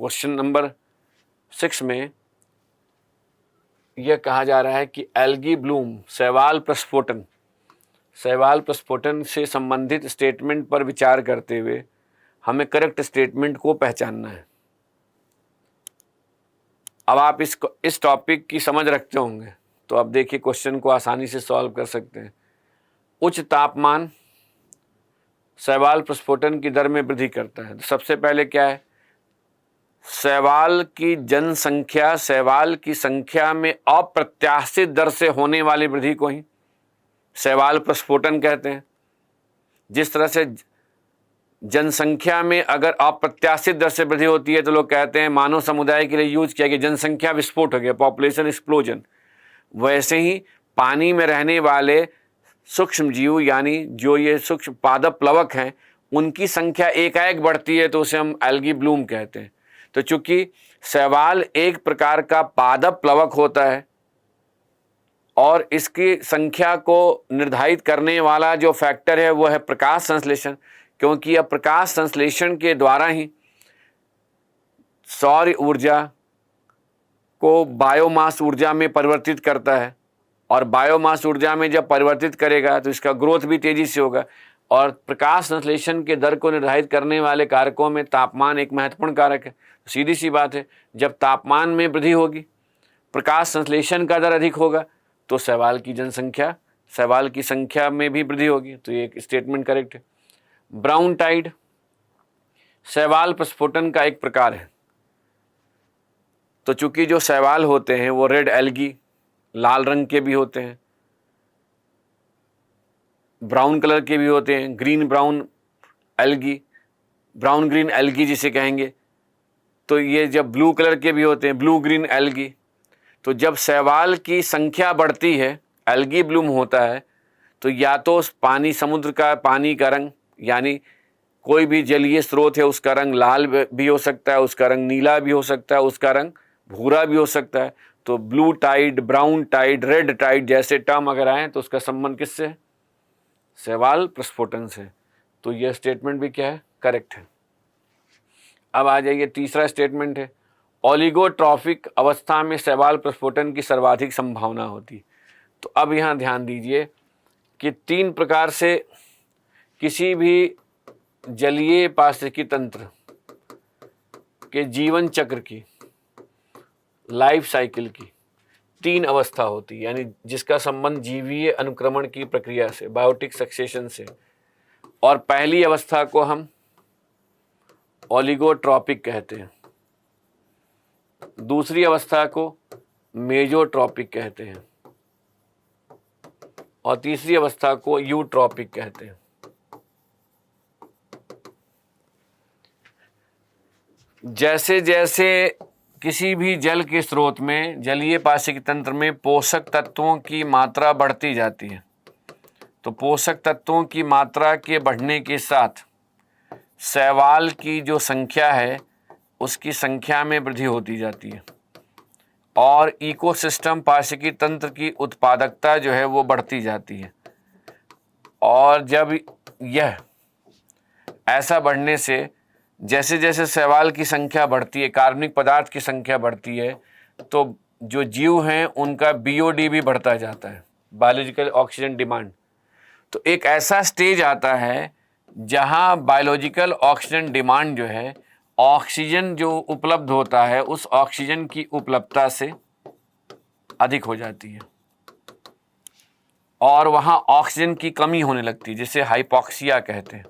Question number 6 में यह कहा जा रहा है कि एल्गी ब्लूम शैवाल प्रस्फोटन से संबंधित स्टेटमेंट पर विचार करते हुए हमें करेक्ट स्टेटमेंट को पहचानना है। अब आप इस टॉपिक की समझ रखते होंगे तो अब देखिए क्वेश्चन को आसानी से सॉल्व कर सकते हैं। उच्च तापमान शैवाल प्रस्फोटन की दर में वृद्धि करता है। तो सबसे पहले क्या है, शैवाल की संख्या में अप्रत्याशित दर से होने वाली वृद्धि को ही शैवाल प्रस्फोटन कहते हैं। जिस तरह से जनसंख्या में अगर अप्रत्याशित दर से वृद्धि होती है तो लोग कहते हैं मानव समुदाय के लिए यूज किया कि जनसंख्या विस्फोट हो गया, पॉपुलेशन एक्सप्लोजन। वैसे ही पानी में रहने वाले सूक्ष्म जीव यानी जो ये सूक्ष्म पादप प्लवक हैं उनकी संख्या एकाएक बढ़ती है तो उसे हम एल्गी ब्लूम कहते हैं। तो चूंकि शैवाल एक प्रकार का पादप प्लवक होता है और इसकी संख्या को निर्धारित करने वाला जो फैक्टर है वो है प्रकाश संश्लेषण, क्योंकि यह प्रकाश संश्लेषण के द्वारा ही सौर ऊर्जा को बायोमास ऊर्जा में परिवर्तित करता है और बायोमास ऊर्जा में जब परिवर्तित करेगा तो इसका ग्रोथ भी तेजी से होगा। और प्रकाश संश्लेषण के दर को निर्धारित करने वाले कारकों में तापमान एक महत्वपूर्ण कारक है। सीधी सी बात है, जब तापमान में वृद्धि होगी, प्रकाश संश्लेषण का दर अधिक होगा तो शैवाल की संख्या में भी वृद्धि होगी। तो ये एक स्टेटमेंट करेक्ट है। ब्राउन टाइड शैवाल प्रस्फोटन का एक प्रकार है। तो चूंकि जो शैवाल होते हैं वो रेड एल्गी लाल रंग के भी होते हैं, ब्राउन कलर के भी होते हैं, ब्राउन ग्रीन एल्गी जिसे कहेंगे। तो ये जब ब्लू कलर के भी होते हैं, ब्लू ग्रीन एल्गी। तो जब शैवाल की संख्या बढ़ती है, एल्गी ब्लूम होता है, तो या तो समुद्र का पानी का रंग यानी कोई भी जलीय स्रोत है उसका रंग लाल भी हो सकता है, उसका रंग नीला भी हो सकता है, उसका रंग भूरा भी हो सकता है। तो blue tide, brown tide, red tide जैसे टर्म अगर आए तो उसका संबंध किससे है? शैवाल प्रस्फोटन से। तो यह स्टेटमेंट भी क्या है? करेक्ट है। अब आ जाइए, तीसरा स्टेटमेंट है ओलिगोट्रॉफिक अवस्था में शैवाल प्रस्फोटन की सर्वाधिक संभावना होती। तो अब यहाँ ध्यान दीजिए कि 3 प्रकार से किसी भी जलीय पारिस्थितिकी तंत्र के जीवन चक्र की, लाइफ साइकिल की 3 अवस्था होती है, यानी जिसका संबंध जीवीय अनुक्रमण की प्रक्रिया से, बायोटिक सक्सेशन से। और पहली अवस्था को हम ओलिगोट्रॉपिक कहते हैं, दूसरी अवस्था को मेजोट्रॉपिक कहते हैं और तीसरी अवस्था को यूट्रॉपिक कहते हैं। जैसे जैसे किसी भी जल के स्रोत में, जलीय पारिस्थितिकी तंत्र में पोषक तत्वों की मात्रा बढ़ती जाती है, तो पोषक तत्वों की मात्रा के बढ़ने के साथ शैवाल की जो संख्या है उसकी संख्या में वृद्धि होती जाती है और इकोसिस्टम पारिस्थितिकी तंत्र की उत्पादकता जो है वो बढ़ती जाती है। और जब यह ऐसा बढ़ने से जैसे जैसे शैवाल की संख्या बढ़ती है, कार्बनिक पदार्थ की संख्या बढ़ती है, तो जो जीव हैं उनका बीओडी भी बढ़ता जाता है, बायोलॉजिकल ऑक्सीजन डिमांड। तो एक ऐसा स्टेज आता है जहां बायोलॉजिकल ऑक्सीजन डिमांड जो है, ऑक्सीजन जो उपलब्ध होता है उस ऑक्सीजन की उपलब्धता से अधिक हो जाती है और वहां ऑक्सीजन की कमी होने लगती है, जिसे हाइपोक्सिया कहते हैं।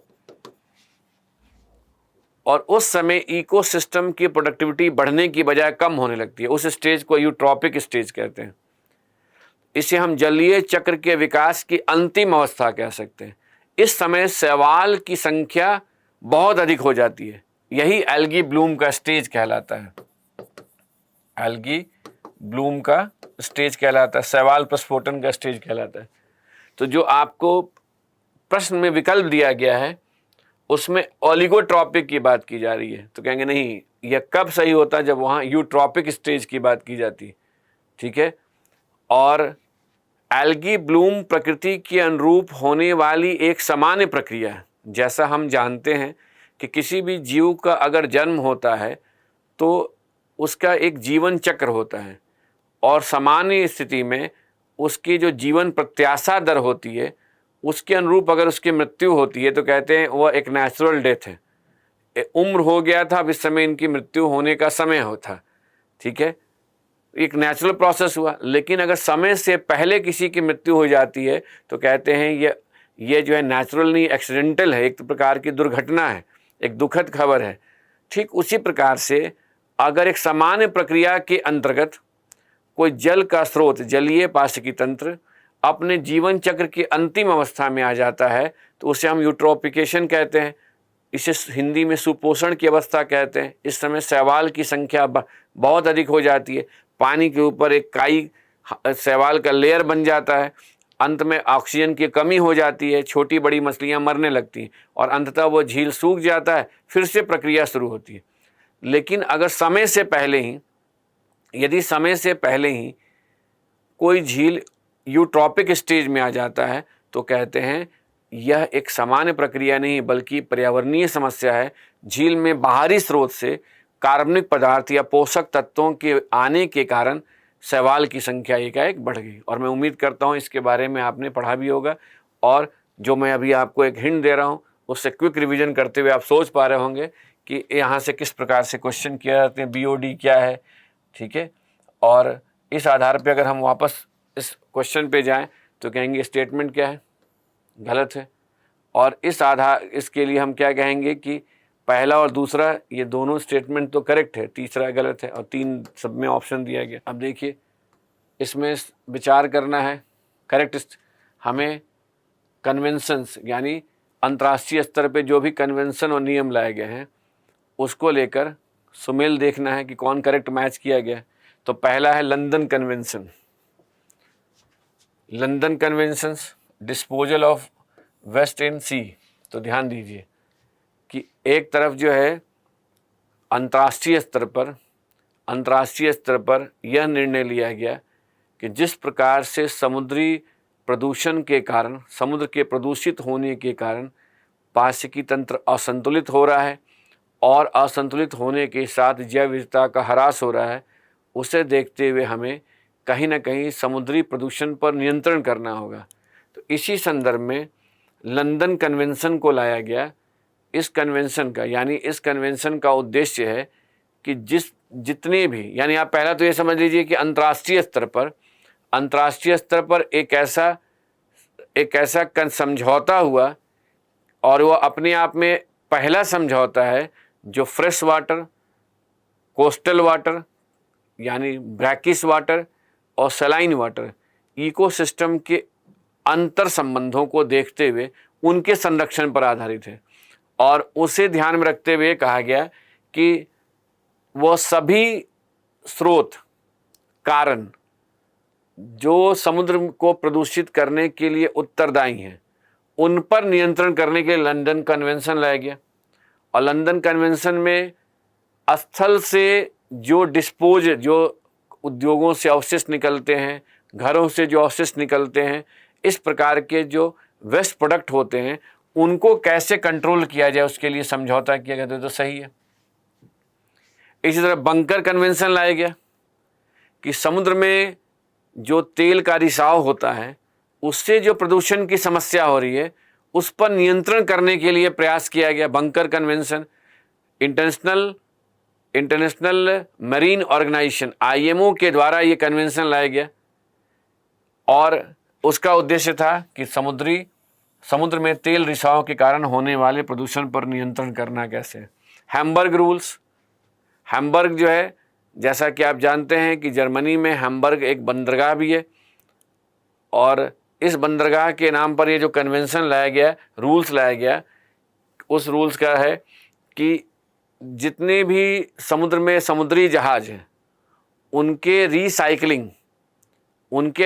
और उस समय इकोसिस्टम की प्रोडक्टिविटी बढ़ने की बजाय कम होने लगती है। उस स्टेज को यूट्रॉपिक स्टेज कहते हैं। इसे हम जलीय चक्र के विकास की अंतिम अवस्था कह सकते हैं। इस समय शैवाल की संख्या बहुत अधिक हो जाती है, यही एल्गी ब्लूम का स्टेज कहलाता है। एल्गी ब्लूम का स्टेज कहलाता है, शैवाल प्रस्फोटन का स्टेज कहलाता है। तो जो आपको प्रश्न में विकल्प दिया गया है उसमें ओलिगोट्रॉपिक की बात की जा रही है, तो कहेंगे नहीं, यह कब सही होता है? जब वहाँ यूट्रॉपिक स्टेज की बात की जाती है। ठीक है। और एल्गी ब्लूम प्रकृति के अनुरूप होने वाली एक सामान्य प्रक्रिया है। जैसा हम जानते हैं कि किसी भी जीव का अगर जन्म होता है तो उसका एक जीवन चक्र होता है और सामान्य स्थिति में उसकी जो जीवन प्रत्याशा दर होती है उसके अनुरूप अगर उसकी मृत्यु होती है तो कहते हैं वह एक नेचुरल डेथ है। उम्र हो गया था, अब इस समय इनकी मृत्यु होने का समय होता, ठीक है, एक नेचुरल प्रोसेस हुआ। लेकिन अगर समय से पहले किसी की मृत्यु हो जाती है तो कहते हैं ये जो है नेचुरल नहीं, एक्सीडेंटल है, एक प्रकार की दुर्घटना है, एक दुखद खबर है। ठीक उसी प्रकार से अगर एक सामान्य प्रक्रिया के अंतर्गत कोई जल का स्रोत, जलीय पाशिकी तंत्र अपने जीवन चक्र की अंतिम अवस्था में आ जाता है तो उसे हम यूट्रोफिकेशन कहते हैं, इसे हिंदी में सुपोषण की अवस्था कहते हैं। इस समय शैवाल की संख्या बहुत अधिक हो जाती है, पानी के ऊपर एक काई शैवाल का लेयर बन जाता है, अंत में ऑक्सीजन की कमी हो जाती है, छोटी बड़ी मछलियां मरने लगती हैं और अंततः वो झील सूख जाता है, फिर से प्रक्रिया शुरू होती है। लेकिन अगर समय से पहले ही, यदि समय से पहले ही कोई झील यूट्रॉपिक स्टेज में आ जाता है तो कहते हैं यह एक सामान्य प्रक्रिया नहीं बल्कि पर्यावरणीय समस्या है। झील में बाहरी स्रोत से कार्बनिक पदार्थ या पोषक तत्वों के आने के कारण शैवाल की संख्या एकाएक बढ़ गई। और मैं उम्मीद करता हूँ इसके बारे में आपने पढ़ा भी होगा और जो मैं अभी आपको एक हिंट दे रहा हूँ उससे क्विक रिवीजन करते हुए आप सोच पा रहे होंगे कि यहाँ से किस प्रकार से क्वेश्चन किया जाते हैं, BOD क्या है, ठीक है। और इस आधार पे अगर हम वापस इस क्वेश्चन पे जाएं तो कहेंगे स्टेटमेंट क्या है, गलत है। और इसके लिए हम क्या कहेंगे कि पहला और दूसरा ये दोनों स्टेटमेंट तो करेक्ट है, तीसरा गलत है और 3 सब में ऑप्शन दिया गया। अब देखिए इसमें विचार करना है। करेक्ट हमें कन्वेंशंस यानी अंतर्राष्ट्रीय स्तर पे जो भी कन्वेंशन और नियम लाए गए हैं उसको लेकर सुमेल देखना है कि कौन करेक्ट मैच किया गया। तो पहला है London convention. London conventions, disposal of waste in sea. तो ध्यान दीजिए कि एक तरफ जो है अंतर्राष्ट्रीय स्तर पर यह निर्णय लिया गया कि जिस प्रकार से समुद्री प्रदूषण के कारण, समुद्र के प्रदूषित होने के कारण पाशिकी तंत्र असंतुलित हो रहा है और असंतुलित होने के साथ जैव विविधता का ह्रास हो रहा है, उसे देखते हुए हमें कहीं ना कहीं समुद्री प्रदूषण पर नियंत्रण करना होगा। तो इसी संदर्भ में लंदन कन्वेंशन को लाया गया। इस कन्वेंशन का उद्देश्य है कि जितने भी, यानी आप पहला तो ये समझ लीजिए कि अंतर्राष्ट्रीय स्तर पर एक ऐसा समझौता हुआ और वह अपने आप में पहला समझौता है जो फ्रेश वाटर, कोस्टल वाटर यानी ब्रैकिश वाटर और सलाइन वाटर इकोसिस्टम के अंतर संबंधों को देखते हुए उनके संरक्षण पर आधारित है। और उसे ध्यान में रखते हुए कहा गया कि वह सभी स्रोत कारण जो समुद्र को प्रदूषित करने के लिए उत्तरदायी हैं उन पर नियंत्रण करने के लिए लंदन कन्वेंशन लाया गया। और लंदन कन्वेंशन में स्थल से जो उद्योगों से अवशिष्ट निकलते हैं, घरों से जो अवशिष्ट निकलते हैं, इस प्रकार के जो वेस्ट प्रोडक्ट होते हैं उनको कैसे कंट्रोल किया जाए उसके लिए समझौता किया गया। तो सही है। इसी तरह बंकर कन्वेंशन लाया गया कि समुद्र में जो तेल का रिसाव होता है उससे जो प्रदूषण की समस्या हो रही है उस पर नियंत्रण करने के लिए प्रयास किया गया। Bunker convention international marine organisation IMO के द्वारा ये कन्वेंशन लाया गया और उसका उद्देश्य था कि समुद्र में तेल रिसाव के कारण होने वाले प्रदूषण पर नियंत्रण करना कैसे। Hamburg rules. हैम्बर्ग जो है, जैसा कि आप जानते हैं कि जर्मनी में हैम्बर्ग एक बंदरगाह भी है और इस बंदरगाह के नाम पर ये जो कन्वेंशन लाया गया, रूल्स लाया गया, उस रूल्स का है कि जितने भी समुद्र में समुद्री जहाज हैं उनके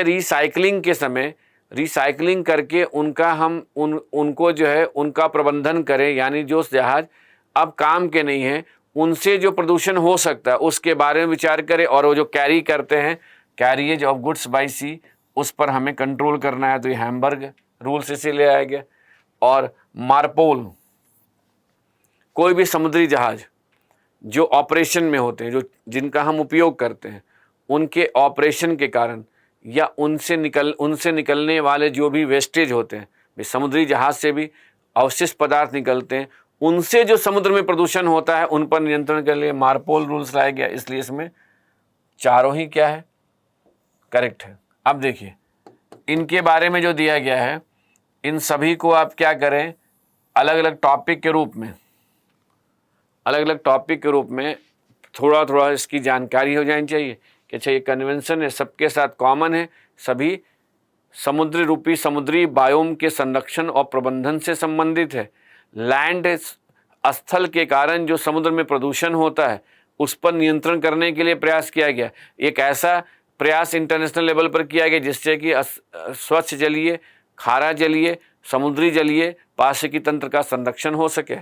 रिसाइकलिंग के समय रिसाइकलिंग करके उनको जो है उनका प्रबंधन करें। यानी जो जहाज अब काम के नहीं हैं उनसे जो प्रदूषण हो सकता है उसके बारे में विचार करें। और वो जो कैरी करते हैं, कैरिएज ऑफ गुड्स बाय सी, उस पर हमें कंट्रोल करना है। तो ये हैम्बर्ग रूल्स इसीलिए आया गया। और मार्पोल, कोई भी समुद्री जहाज जो ऑपरेशन में होते हैं, जो जिनका हम उपयोग करते हैं, उनके ऑपरेशन के कारण या उनसे निकलने वाले जो भी वेस्टेज होते हैं, समुद्री जहाज से भी अवशिष्ट पदार्थ निकलते हैं, उनसे जो समुद्र में प्रदूषण होता है उन पर नियंत्रण के लिए मार्पोल रूल्स लाया गया। इसलिए इसमें चारों ही क्या है, करेक्ट है। अब देखिए इनके बारे में जो दिया गया है, इन सभी को आप क्या करें, अलग अलग टॉपिक के रूप में थोड़ा थोड़ा इसकी जानकारी हो जानी चाहिए कि अच्छा ये कन्वेंशन है, सबके साथ कॉमन है, सभी समुद्री रूपी समुद्री बायोम के संरक्षण और प्रबंधन से संबंधित है। लैंड स्थल के कारण जो समुद्र में प्रदूषण होता है उस पर नियंत्रण करने के लिए प्रयास किया गया। एक ऐसा प्रयास इंटरनेशनल लेवल पर किया गया जिससे कि स्वच्छ जलीय, खारा जलीय, समुद्री जलीय पारिस्थितिकी तंत्र का संरक्षण हो सके।